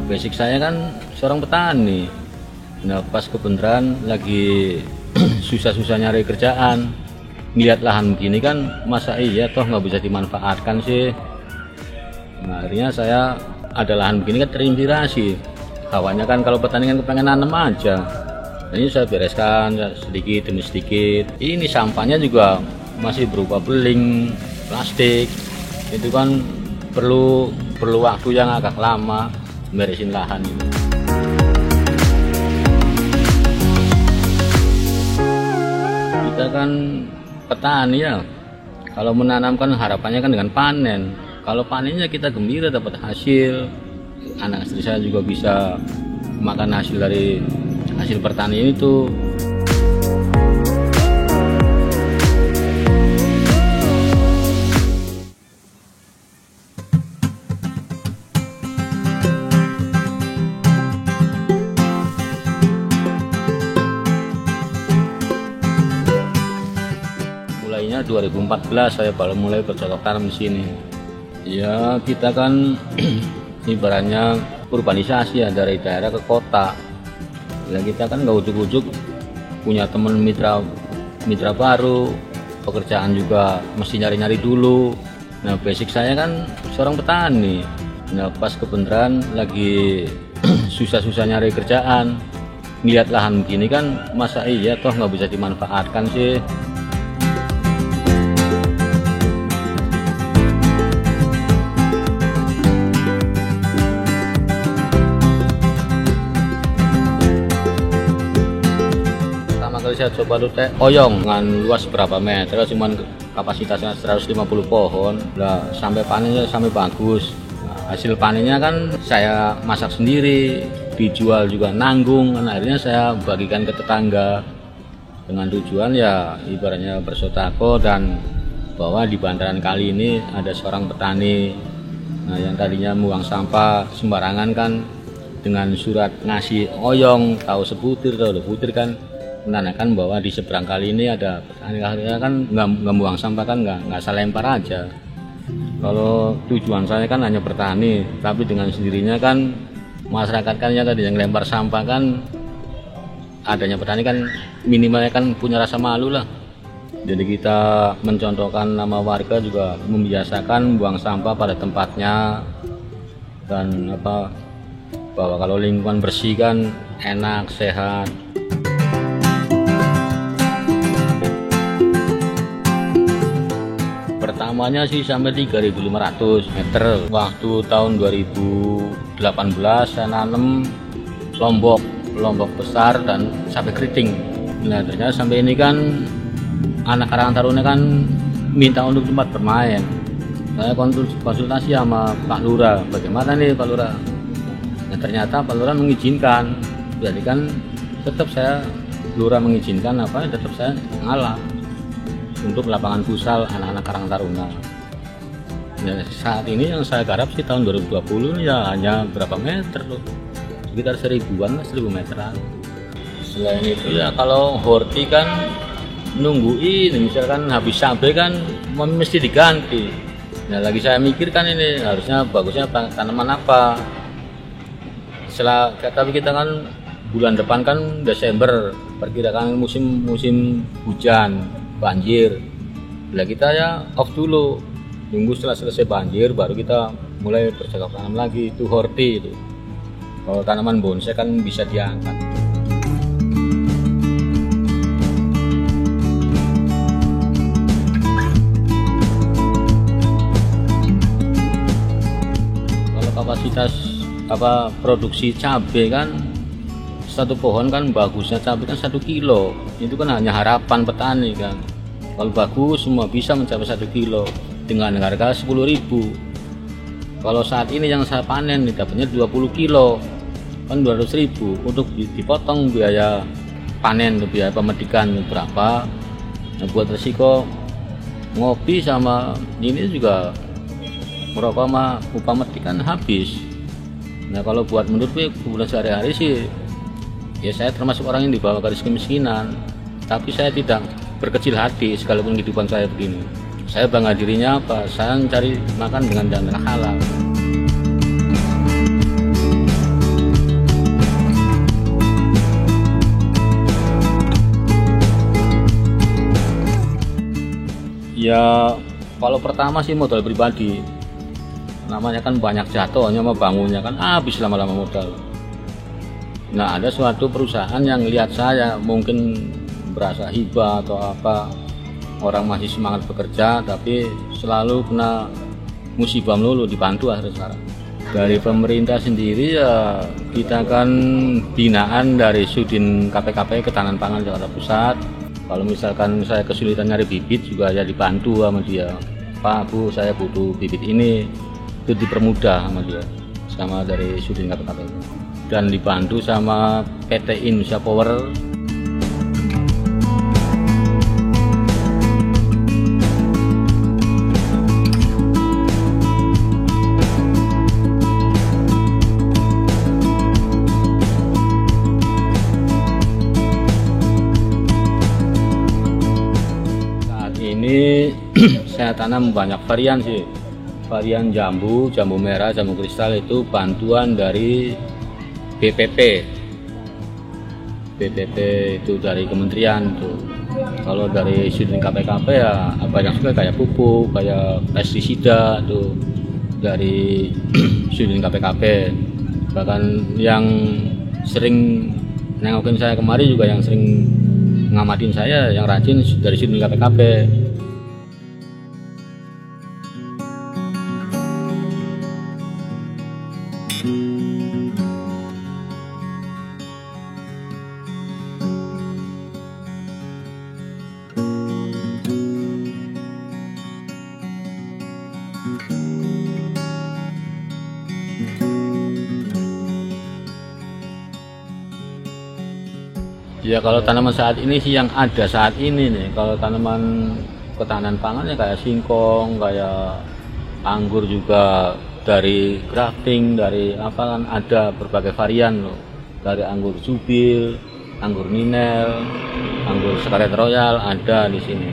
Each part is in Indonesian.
basic saya kan seorang petani. Nah, pas kebenaran lagi susah-susah nyari kerjaan, ngeliat lahan begini kan, masa iya toh nggak bisa dimanfaatkan sih. Nah, akhirnya saya ada lahan begini kan terinspirasi. Hawanya kan kalau petani kan kepengen nanam aja. Ini saya bereskan sedikit demi sedikit. Ini sampahnya juga masih berupa beling, plastik. Itu kan perlu waktu yang agak lama beresin lahan ini. Kita kan petani ya, kalau menanamkan harapannya kan dengan panen. Kalau panennya kita gembira dapat hasil, anak istri saya juga bisa makan hasil dari hasil pertanian itu. Mulainya 2014 saya baru mulai bercocok tanam di sini. Ya kita kan ibaratnya urbanisasi ya, dari daerah ke kota. Ya kita kan nggak ujuk-ujuk punya teman mitra baru, pekerjaan juga mesti nyari-nyari dulu. Nah basic saya kan seorang petani. Nah pas kebenaran lagi susah-susah nyari kerjaan, ngeliat lahan begini kan, masa iya toh nggak bisa dimanfaatkan sih. Saya coba dulu oyong dengan luas berapa meter, cuman kapasitasnya 150 pohon lah, sampai panennya sampai bagus. Nah, hasil panennya kan saya masak sendiri, dijual juga nanggung. Nah, akhirnya saya bagikan ke tetangga dengan tujuan ya ibaratnya bersodako, dan bahwa di bantaran kali ini ada seorang petani yang tadinya buang sampah sembarangan kan, dengan surat ngasih oyong tahu sebutir tahu 2 butir kan, menandakan bahwa di seberang kali ini ada petani. Akhirnya kan nggak buang sampah kan, nggak saya lempar aja. Kalau tujuan saya kan hanya bertani, tapi dengan sendirinya kan masyarakat kan ya tadi yang lempar sampah kan, adanya petani kan minimalnya kan punya rasa malu lah. Jadi kita mencontohkan nama warga juga membiasakan buang sampah pada tempatnya, dan bahwa kalau lingkungan bersih kan enak, sehat. Pertamanya sih sampai 3.500 meter. Waktu tahun 2018 saya nanam lombok besar dan sampai keriting. Nah ternyata sampai ini kan anak Karang Taruna kan minta untuk tempat bermain. Saya konsultasi sama Pak Lurah, bagaimana nih Pak Lurah? Nah ternyata Pak Lurah mengizinkan. Jadi kan tetap saya Lurah mengizinkan, tetap saya ngalah untuk lapangan futsal anak-anak Karang Taruna. Nah, saat ini yang saya garap sih tahun 2020 ya hanya berapa meter loh, sekitar 1000 meteran. Selain itu ya kalau horti kan nungguin, misalkan habis cabai kan mesti diganti. Nah lagi saya mikirkan ini harusnya bagusnya tanaman apa. Tapi kita kan bulan depan kan Desember, perkirakan musim hujan, banjir. Bila kita ya off dulu, nunggu setelah selesai banjir baru kita mulai bercocok tanam lagi. Itu horti itu. Kalau tanaman bonsai kan bisa diangkat. Kalau kapasitas produksi cabai kan, satu pohon kan bagusnya cabai kan 1 kilo. Itu kan hanya harapan petani kan. Kalau bagus semua bisa mencapai 1 kilo dengan harga 10.000. Kalau saat ini yang saya panen dapatnya 20 kilo kan 200.000. Untuk dipotong biaya panen, biaya pemetikan berapa. Nah, buat resiko ngopi sama ini juga merokok sama upah metik kan habis. Nah kalau buat menurut kebutuhan sehari-hari sih ya saya termasuk orang yang di bawah garis kemiskinan, tapi saya tidak berkecil hati sekalipun kehidupan saya begini. Saya bangga dirinya saya mencari makan dengan cara halal. Ya kalau pertama sih modal pribadi, namanya kan banyak jatuhnya sama bangunnya kan habis lama-lama modal. Nah ada suatu perusahaan yang lihat saya mungkin berasa hibah atau apa, orang masih semangat bekerja tapi selalu kena musibah melulu, dibantu akhirnya sekarang. Dari pemerintah sendiri ya kita kan binaan dari Sudin KPKP Ketahanan Pangan Jakarta Pusat. Kalau misalkan saya kesulitan nyari bibit juga ya dibantu sama dia. Pak, Bu, saya butuh bibit ini, itu dipermudah sama dia, sama dari Sudin KPKP. Dan dibantu sama PT Indonesia Power. Ini saya tanam banyak varian sih, varian jambu, jambu merah, jambu kristal itu bantuan dari BPP itu dari kementerian tuh. Kalau dari Sudin KPKP ya banyak juga kayak pupuk, kayak pestisida tuh dari Sudin KPKP. Bahkan yang sering nengokin saya kemari juga yang sering ngamatin saya yang rajin dari Sudin KPKP. Ya kalau tanaman saat ini sih yang ada saat ini nih, kalau tanaman ketahanan pangan ya kayak singkong, kayak anggur juga dari grafting, dari apa kan ada berbagai varian loh. Dari anggur jubil, anggur ninel, anggur Scarlet Royal ada di sini.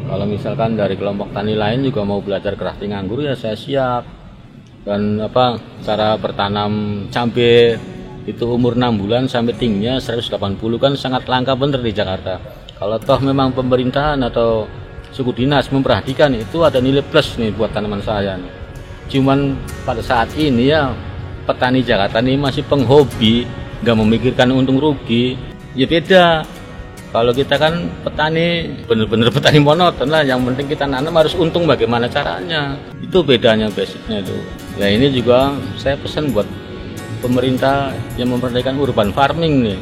Kalau misalkan dari kelompok tani lain juga mau belajar grafting anggur ya saya siap. Dan apa cara bertanam cabai itu umur 6 bulan sampai tingginya 180 kan sangat langka bener di Jakarta. Kalau toh memang pemerintahan atau suku dinas memperhatikan itu ada nilai plus nih buat tanaman saya nih. Cuman pada saat ini ya petani Jakarta ini masih penghobi, nggak memikirkan untung rugi. Ya beda. Kalau kita kan petani bener-bener petani monoton lah, yang penting kita nanam harus untung bagaimana caranya. Itu bedanya basicnya itu. Ya ini juga saya pesan buat pemerintah yang memperhatikan urban farming nih,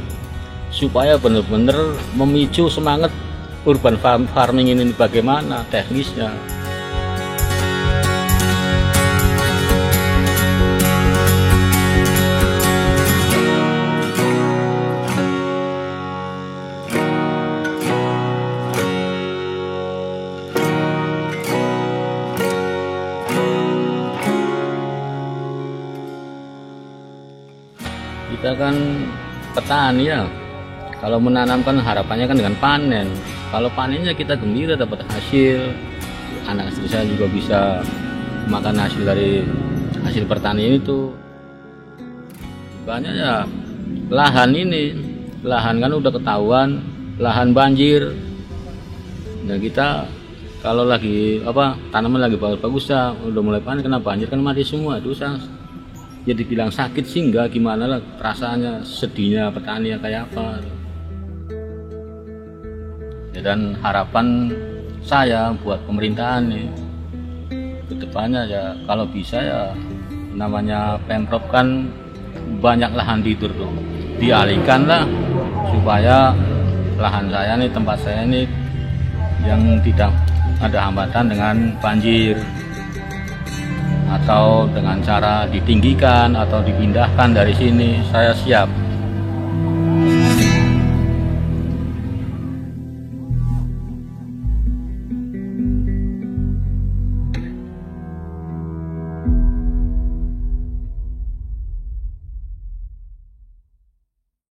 supaya benar-benar memicu semangat urban farming ini bagaimana teknisnya. Kita kan petani ya, kalau menanamkan harapannya kan dengan panen. Kalau panennya kita gembira dapat hasil, anak istri saya juga bisa makan hasil dari hasil pertanian itu. Banyak ya lahan ini, lahan kan udah ketahuan lahan banjir. Nah kita kalau lagi apa tanaman lagi bagus-bagus ya udah mulai panen kena banjir kan mati semua. Itu jadi bilang sakit sih enggak, gimana lah rasanya, sedihnya petani yang kayak apa. Ya, dan harapan saya buat pemerintahan nih kedepannya ya kalau bisa ya namanya Pemprov kan banyak lahan tidur tuh, dialihkan lah supaya lahan saya nih, tempat saya ini yang tidak ada hambatan dengan banjir, atau dengan cara ditinggikan atau dipindahkan dari sini, saya siap.